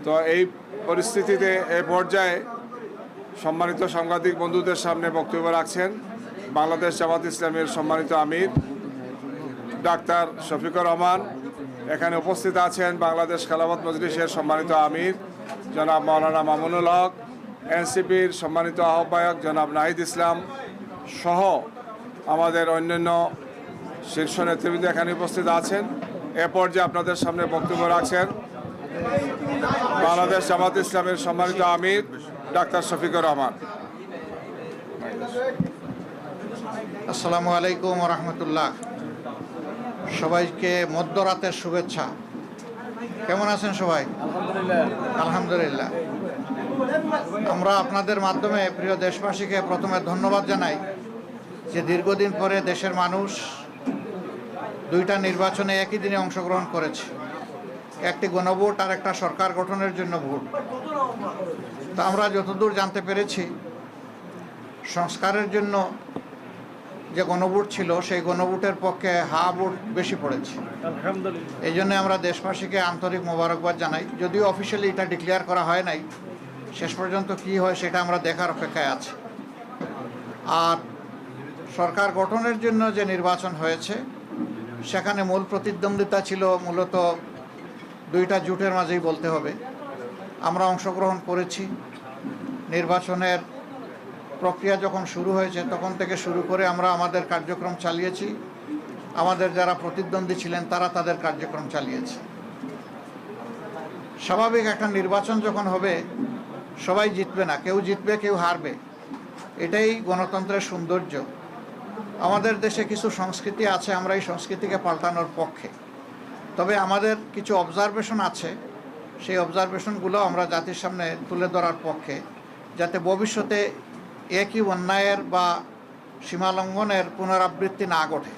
তো এই পরিস্থিতিতে এ পর্যায়ে সম্মানিত সাংবাদিক বন্ধুদের সামনে বক্তব্য রাখছেন বাংলাদেশ জামাত ইসলামের সম্মানিত আমির ডাক্তার শফিকুর রহমান। এখানে উপস্থিত আছেন বাংলাদেশ খেলাফত মজলিসের সম্মানিত আমির জনাব মাওলানা মামুনুল হক, এনসিপির সম্মানিত আহ্বায়ক জনাব নাহিদ ইসলাম সহ আমাদের অন্যান্য শীর্ষ নেতৃবৃন্দ এখানে উপস্থিত আছেন। এ পর্যায়ে আপনাদের সামনে বক্তব্য রাখছেন বাংলাদেশ জামাত ইসলামের সম্মানিত আমির ডাক্তার শফিকুর রহমান। আসসালামু আলাইকুম রহমতুল্লাহ। সবাইকে মধ্যরাতের শুভেচ্ছা। কেমন আছেন সবাই? আলহামদুলিল্লাহ। আমরা আপনাদের মাধ্যমে প্রিয় দেশবাসীকে প্রথমে ধন্যবাদ জানাই যে দীর্ঘদিন পরে দেশের মানুষ দুইটা নির্বাচনে একই দিনে অংশগ্রহণ করেছে, একটি গণভোট আর একটা সরকার গঠনের জন্য ভোট। তা আমরা যতদূর জানতে পেরেছি, সংস্কারের জন্য যে গণভোট ছিল সেই গণভোটের পক্ষে হা ভোট বেশি পড়েছে। এই জন্য আমরা দেশবাসীকে আন্তরিক মোবারকবাদ জানাই। যদিও অফিসিয়ালি এটা ডিক্লেয়ার করা হয় নাই, শেষ পর্যন্ত কি হয় সেটা আমরা দেখার অপেক্ষায় আছি। আর সরকার গঠনের জন্য যে নির্বাচন হয়েছে সেখানে মূল প্রতিদ্বন্দ্বিতা ছিল মূলত দুইটা জোটের মাঝেই বলতে হবে। আমরা অংশগ্রহণ করেছি। নির্বাচনের প্রক্রিয়া যখন শুরু হয়েছে তখন থেকে শুরু করে আমরা আমাদের কার্যক্রম চালিয়েছি। আমাদের যারা প্রতিদ্বন্দ্বী ছিলেন তারা তাদের কার্যক্রম চালিয়েছে। স্বাভাবিক একটা নির্বাচন যখন হবে সবাই জিতবে না, কেউ জিতবে কেউ হারবে, এটাই গণতন্ত্রের সৌন্দর্য। আমাদের দেশে কিছু সংস্কৃতি আছে, আমরা এই সংস্কৃতিকে পাল্টানোর পক্ষে। তবে আমাদের কিছু অবজারভেশন আছে, সেই অবজারভেশনগুলো আমরা জাতির সামনে তুলে ধরার পক্ষে, যাতে ভবিষ্যতে একই অন্যায়ের বা সীমালঙ্ঘনের পুনরাবৃত্তি না ঘটে।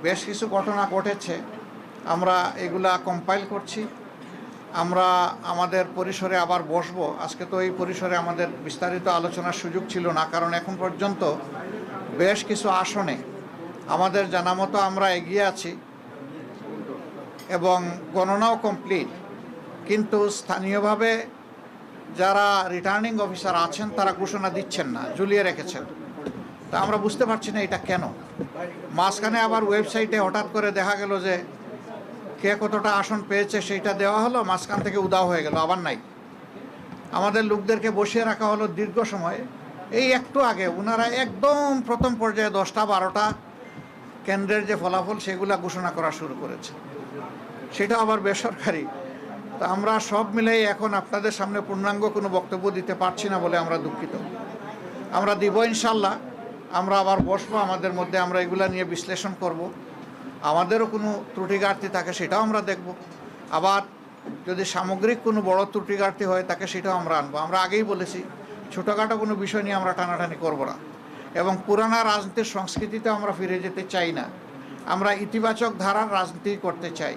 বেশ কিছু ঘটনা ঘটেছে, আমরা এগুলা কম্পাইল করছি। আমরা আমাদের পরিসরে আবার বসবো। আজকে তো এই পরিসরে আমাদের বিস্তারিত আলোচনার সুযোগ ছিল না, কারণ এখন পর্যন্ত বেশ কিছু আসনে আমাদের জানা মতো আমরা এগিয়ে আছি এবং গণনাও কমপ্লিট। কিন্তু স্থানীয়ভাবে যারা রিটার্নিং অফিসার আছেন তারা ঘোষণা দিচ্ছেন না, ঝুলিয়ে রেখেছেন। তা আমরা বুঝতে পারছি না এটা কেন। মাঝখানে আবার ওয়েবসাইটে হঠাৎ করে দেখা গেল যে কে কতটা আসন পেয়েছে সেইটা দেওয়া হলো, মাঝখান থেকে উদাও হয়ে গেল, আবার নাই। আমাদের লোকদেরকে বসিয়ে রাখা হলো দীর্ঘ সময়। এই একটু আগে ওনারা একদম প্রথম পর্যায়ে 10টা 12টা কেন্দ্রের যে ফলাফল সেগুলা ঘোষণা করা শুরু করেছে, সেটা আবার বেসরকারি। তা আমরা সব মিলেই এখন আপনাদের সামনে পূর্ণাঙ্গ কোনো বক্তব্য দিতে পারছি না বলে আমরা দুঃখিত। আমরা দিব ইনশাল্লাহ। আমরা আবার বসবো, আমাদের মধ্যে আমরা এগুলা নিয়ে বিশ্লেষণ করব। আমাদেরও কোনো ত্রুটি ঘাটতি থাকে সেটাও আমরা দেখব। আবার যদি সামগ্রিক কোনো বড় ত্রুটি ঘাটতি হয় তাকে সেটাও আমরা আনবো। আমরা আগেই বলেছি ছোটোখাটো কোনো বিষয় নিয়ে আমরা টানাটানি করব না এবং পুরানা রাজনীতির সংস্কৃতিতে আমরা ফিরে যেতে চাই না। আমরা ইতিবাচক ধারার রাজনীতি করতে চাই।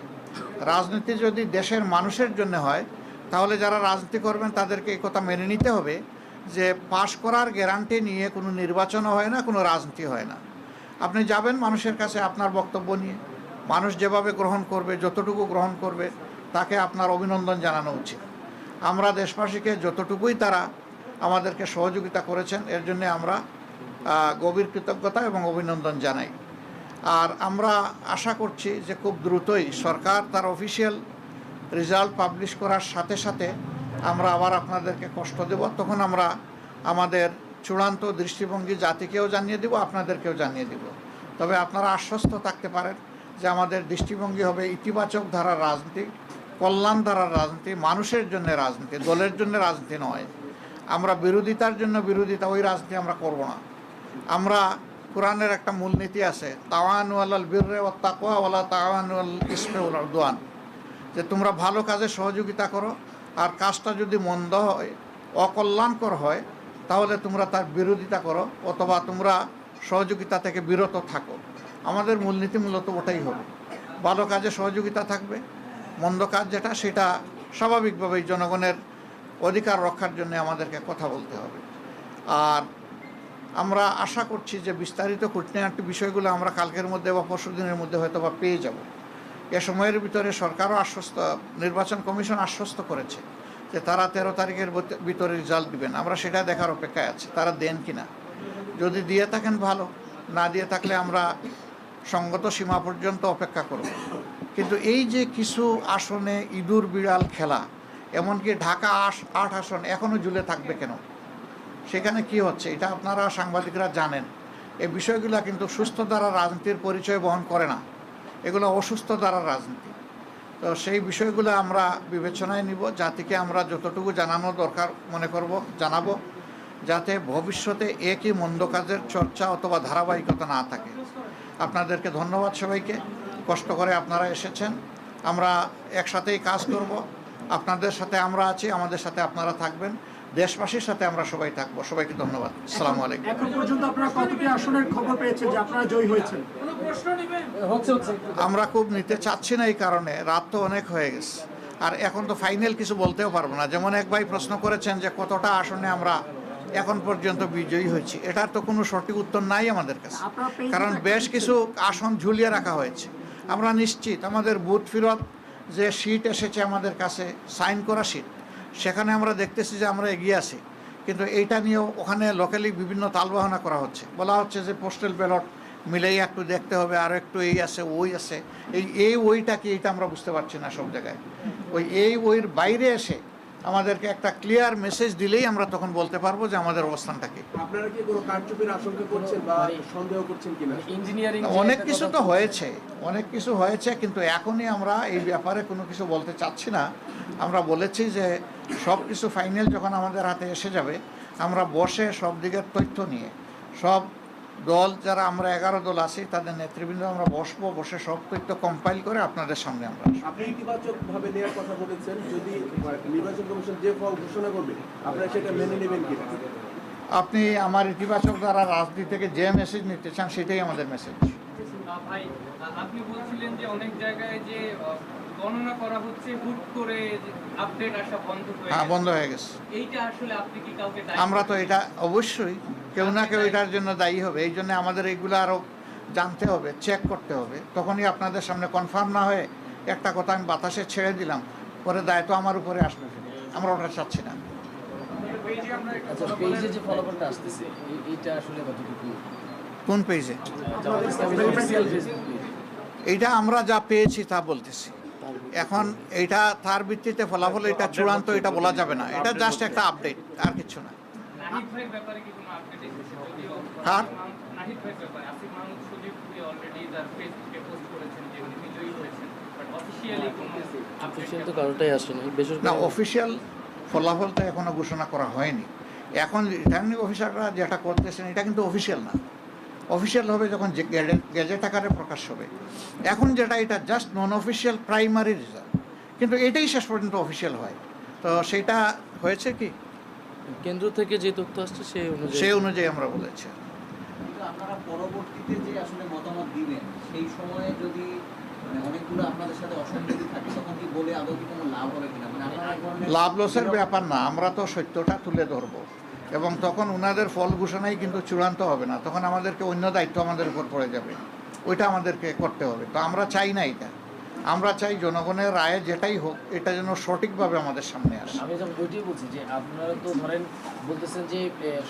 রাজনীতি যদি দেশের মানুষের জন্য হয় তাহলে যারা রাজনীতি করবেন তাদেরকে এই কথা মেনে নিতে হবে যে পাশ করার গ্যারান্টি নিয়ে কোনো নির্বাচনও হয় না, কোনো রাজনীতি হয় না। আপনি যাবেন মানুষের কাছে আপনার বক্তব্য নিয়ে, মানুষ যেভাবে গ্রহণ করবে, যতটুকু গ্রহণ করবে তাকে আপনার অভিনন্দন জানানো উচিত। আমরা দেশবাসীকে যতটুকুই তারা আমাদেরকে সহযোগিতা করেছেন এর জন্য আমরা গভীর কৃতজ্ঞতা এবং অভিনন্দন জানাই। আর আমরা আশা করছি যে খুব দ্রুতই সরকার তার অফিসিয়াল রেজাল্ট পাবলিশ করার সাথে সাথে আমরা আবার আপনাদেরকে কষ্ট দেব। তখন আমরা আমাদের চূড়ান্ত দৃষ্টিভঙ্গি জাতিকেও জানিয়ে দেব, আপনাদেরকেও জানিয়ে দেব। তবে আপনারা আশ্বস্ত থাকতে পারেন যে আমাদের দৃষ্টিভঙ্গি হবে ইতিবাচক ধারার রাজনীতি, কল্যাণ ধারার রাজনীতি, মানুষের জন্য রাজনীতি, দলের জন্য রাজনীতি নয়। আমরা বিরোধিতার জন্য বিরোধিতা, ওই রাজনীতি আমরা করব না। আমরা কোরআনের একটা মূলনীতি আছে, তাওয়ানু আলাল বিররি ওয়াত তাকওয়া ওয়ালা তাওয়ানু আলাল ইসমি ওয়াল উদওয়ান, যে তোমরা ভালো কাজে সহযোগিতা করো, আর কাজটা যদি মন্দ হয়, অকল্যাণকর হয়, তাহলে তোমরা তার বিরোধিতা করো অথবা তোমরা সহযোগিতা থেকে বিরত থাকো। আমাদের মূলনীতি মূলত ওটাই হবে, ভালো কাজে সহযোগিতা থাকবে, মন্দ কাজ যেটা সেটা স্বাভাবিকভাবেই জনগণের অধিকার রক্ষার জন্য আমাদেরকে কথা বলতে হবে। আর আমরা আশা করছি যে বিস্তারিত খুঁটিনাটি বিষয়গুলো আমরা কালকের মধ্যে বা পরশু দিনের মধ্যে হয়তো বা পেয়ে যাব। এ সময়ের ভিতরে সরকারও আশ্বস্ত, নির্বাচন কমিশন আশ্বস্ত করেছে যে তারা 13 তারিখের ভিতরে রেজাল্ট দিবেন, আমরা সেটা দেখার অপেক্ষায় আছি তারা দেন কিনা। যদি দিয়ে থাকেন ভালো, না দিয়ে থাকলে আমরা সঙ্গত সীমা পর্যন্ত অপেক্ষা করব। কিন্তু এই যে কিছু আসনে ইঁদুর বিড়াল খেলা, এমনকি ঢাকা 8 আসন এখনও ঝুলে থাকবে কেন, সেখানে কি হচ্ছে এটা আপনারা সাংবাদিকরা জানেন। এই বিষয়গুলো কিন্তু সুস্থ দ্বারা রাজনীতির পরিচয় বহন করে না, এগুলো অসুস্থ দ্বারা রাজনীতি। তো সেই বিষয়গুলো আমরা বিবেচনায় নিব, জাতিকে আমরা যতটুকু জানানো দরকার মনে করব জানাবো, যাতে ভবিষ্যতে একই মন্দ কাজের চর্চা অথবা ধারাবাহিকতা না থাকে। আপনাদেরকে ধন্যবাদ সবাইকে, কষ্ট করে আপনারা এসেছেন। আমরা একসাথেই কাজ করব, আপনাদের সাথে আমরা আছি, আমাদের সাথে আপনারা থাকবেন, দেশবাসীর সাথে আমরা সবাই থাকবো। সবাইকে ধন্যবাদ। আসসালামু আলাইকুম। এখন পর্যন্ত আপনারা কতটি আসনের খবর পেয়েছেন যে আপনারা জয়ী হয়েছেন? আমরা খুব নিতে চাচ্ছি না, এই কারণে রাত তো অনেক হয়ে গেছে, আর এখন তো ফাইনাল কিছু বলতেও পারবো না। যেমন এক ভাই প্রশ্ন করেছেন যে কতটা আসনে আমরা এখন পর্যন্ত বিজয়ী হয়েছি, এটার তো কোনো সঠিক উত্তর নাই আমাদের কাছে, কারণ বেশ কিছু আসন ঝুলিয়ে রাখা হয়েছে। আমরা নিশ্চিত আমাদের বুথ ফেরত যে সিট এসেছে আমাদের কাছে, সাইন করা সিট, সেখানে আমরা দেখতেছি যে আমরা এগিয়ে আছি। কিন্তু এইটা নিয়েও ওখানে লোকালি বিভিন্ন তালবাহনা করা হচ্ছে, বলা হচ্ছে যে পোস্টাল ব্যালট মিলেই একটু দেখতে হবে, আর একটু এই আছে ওই আছে, এই ওইটা কি, এটা আমরা বুঝতে পারছি না সব জায়গায়। ওইর বাইরে এসে আমাদেরকে একটা ক্লিয়ার মেসেজ দিলেই আমরা তখন বলতে পারবো যে আমাদের অবস্থানটা কি। আপনারা কি কোনো কারচুপির আশঙ্কা করছেন বা সন্দেহ করছেন কিনা? ইঞ্জিনিয়ারিং অনেক কিছু তো হয়েছে, অনেক কিছু হয়েছে, কিন্তু এখনই আমরা এই ব্যাপারে কোনো কিছু বলতে চাচ্ছি না। আমরা বলেছি যে সব কিছু ফাইনাল যখন আমাদের হাতে এসে যাবে, আমরা বসে সব দিকের তথ্য নিয়ে, সব দল যারা আমরা 11 দল আছি তাদের নেতৃবৃন্দ আমরা বসবো, বসে সব তথ্য কম্পাইল করে আপনাদের সামনে আমরা আসবো। আপনি ইতিবাচক ভাবে নেওয়ার কথা বলেছেন, যদি নির্বাচন কমিশন যে ফল ঘোষণা করবে আপনারা সেটা মেনে নেবেন কিনা? আপনি আমার ইতিবাচক দ্বারা রাজনীতি থেকে যে মেসেজ নিতে চান সেটাই আমাদের মেসেজ। ভাই, আপনি বলছিলেন যে অনেক জায়গায় যে গণনা করা হচ্ছে, হুট করে আপডেট আসা বন্ধ হয়ে হ্যাঁ, গেছে। বন্ধ হয়ে গেছে। এইটা আসলে আপনি কি কাউকে দায়ী আমরা তো করবেন? এটা অবশ্যই কেউ না কেউ এটার জন্য দায়ী হবে, এই জন্য আমাদের এইগুলো আরও জানতে হবে, চেক করতে হবে। তখনই আপনাদের সামনে কনফার্ম না হয়ে একটা কথা আমি বাতাসে ছেড়ে দিলাম, পরে দায়িত্ব আমার উপরে আসবে, আমরা ওটা চাচ্ছি না। আচ্ছা, পেজে যে ফলাফলটা আসতেছে এইটা আসলে কতটুকু? কোন পেজে? জামাত ইসলামের অফিসিয়াল ফেসবুক পেজ। এইটা আমরা যা পেয়েছি তা বলতেছি। এখন এইটা তার ভিত্তিতে ফলাফল এটা চূড়ান্ত এটা বলা যাবে না, এটা জাস্ট একটা আপডেট, আর কিছু না। নাহিদ ভাইয়ের ব্যাপারে কি কোনো আপডেট এসেছে? যদিও কার? নাহিদ ভাইয়ের ব্যাপারে আসিফ মাহমুদ সজীব অলরেডি তার ফেসবুকে পোস্ট করেছেন যে উনি বিজয়ী হয়েছেন, বাট অফিশিয়ালি কোনো অফিসিয়াল তো কারোটাই আসে না, না, বেসরকারি। অফিসিয়াল ফলাফল তো এখনো ঘোষণা করা হয়নি। এখন রিটার্নিং অফিসাররা যেটা করতেছেন এটা কিন্তু অফিসিয়াল না, অফিসিয়াল হবে যখন গেজেট আকারে প্রকাশ হবে। এখন যেটা এটা জাস্ট নন অফিসিয়াল প্রাইমারি রেজাল্ট, কিন্তু এটাই শেষ পর্যন্ত অফিসিয়াল হয়। তো সেটা হয়েছে কি কেন্দ্র থেকে যে তথ্য আসছে সেই অনুযায়ী আমরা বলেছি। কিন্তু আপনারা পরবর্তীতে যে আসলে মতামত দিবেন সেই সময়ে যদি অনেকগুলো আপনাদের সাথে অসঙ্গতি থাকে তখন কি বলে আদৌ কি কোনো লাভ হবে কিনা, মানে আপনারা এক ধরনের লাভ লসের ব্যাপার না, আমরা তো সত্যটা তুলে ধরবো, এবং তখন ওনাদের ফল ঘোষণাই কিন্তু চূড়ান্ত হবে না, তখন আমাদেরকে অন্য দায়িত্ব আমাদের উপর পড়ে যাবে, ওইটা আমাদেরকে করতে হবে। তো আমরা চাই না এটা, আমরা চাই জনগণের রায়ে যেটাই হোক এটা যেন সঠিকভাবে আমাদের সামনে আসে। আমি যখন ওইটাই বলছি যে আপনারা তো ধরেন বলতেছেন যে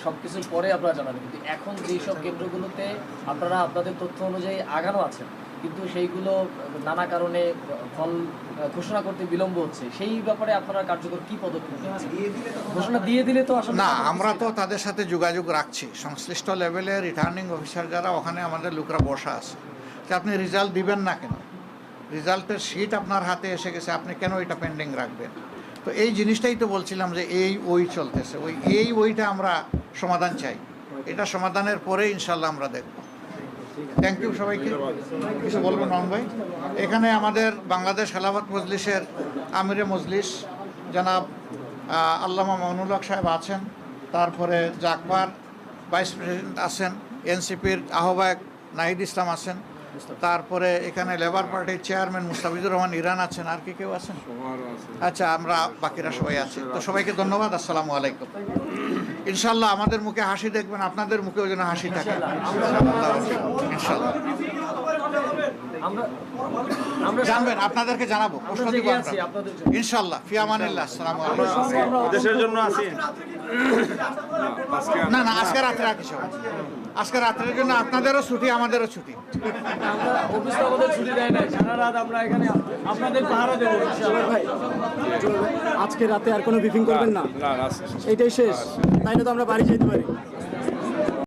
সব কিছুর পরে আপনারা জানাবেন, কিন্তু এখন যেই সব কেন্দ্রগুলোতে আপনারা আপনাদের তথ্য অনুযায়ী আগানো আছেন, কিন্তু সেইগুলো নানা কারণে ফল ঘোষণা করতে বিলম্ব হচ্ছে, সেই ব্যাপারে আপনারা কার্যকর কি পদক্ষেপ নিচ্ছেন? ঘোষণা দিয়ে দিলে তো আসলে না, আমরা তো তাদের সাথে যোগাযোগ রাখছি, সংশ্লিষ্ট লেভেলে রিটার্নিং অফিসার যারা ওখানে আমাদের লোকরা বসা আছে, যে আপনি রেজাল্ট দিবেন না কেন, রেজাল্টের শিট আপনার হাতে এসে গেছে, আপনি কেন এটা পেন্ডিং রাখবেন? তো এই জিনিসটাই তো বলছিলাম যে ওই চলতেছে, ওইটা আমরা সমাধান চাই, এটা সমাধানের পরে ইনশাল্লাহ আমরা দেখব। থ্যাংক ইউ সবাইকে। কিছু বলবেন মামুন ভাই? এখানে আমাদের বাংলাদেশ খেলাফত মজলিসের আমিরে মজলিস জনাব আল্লামা মামুনুল হক সাহেব আছেন, তারপরে জাকবার ভাইস প্রেসিডেন্ট আছেন, এনসিপির আহ্বায়ক নাহিদ ইসলাম আছেন, তারপরে এখানে লেবার পার্টির চেয়ারম্যান মুস্তাফিজুর রহমান ইরান আছেন, আর কি কেউ আছেন? আচ্ছা, আমরা বাকিরা সবাই আছি। তো সবাইকে ধন্যবাদ, আসসালামু আলাইকুম। ইনশাল্লাহ আমাদের মুখে হাসি দেখবেন, আপনাদের মুখেও যেন হাসি থাকে ইনশাল্লাহ। আমরা আমরা জানবেন, আপনাদেরকে জানাবো, প্রশ্ন আমরা দিব জেগে আমরা। আছি আপনাদের জন্য। ইনশাআল্লাহ, ফি আমানিল্লাহ, আসসালামু আলাইকুম। দেশের জন্য আছি আজকে না না, আজকে রাত্রে আর কিছু হবে না। আজকে রাত্রের জন্য আপনাদেরও ছুটি, আমাদেরও ছুটি। আমরা অফিস তো আমাদের ছুটি দেয় না, সারা রাত আমরা এখানে আপনাদের পাহারা দেবো ইনশাআল্লাহ। ভাই আজকে রাতে আর কোনো ব্রিফিং করবেন না? না এইটাই শেষ, তাইলে তো আমরা বাড়ি যেতে পারি।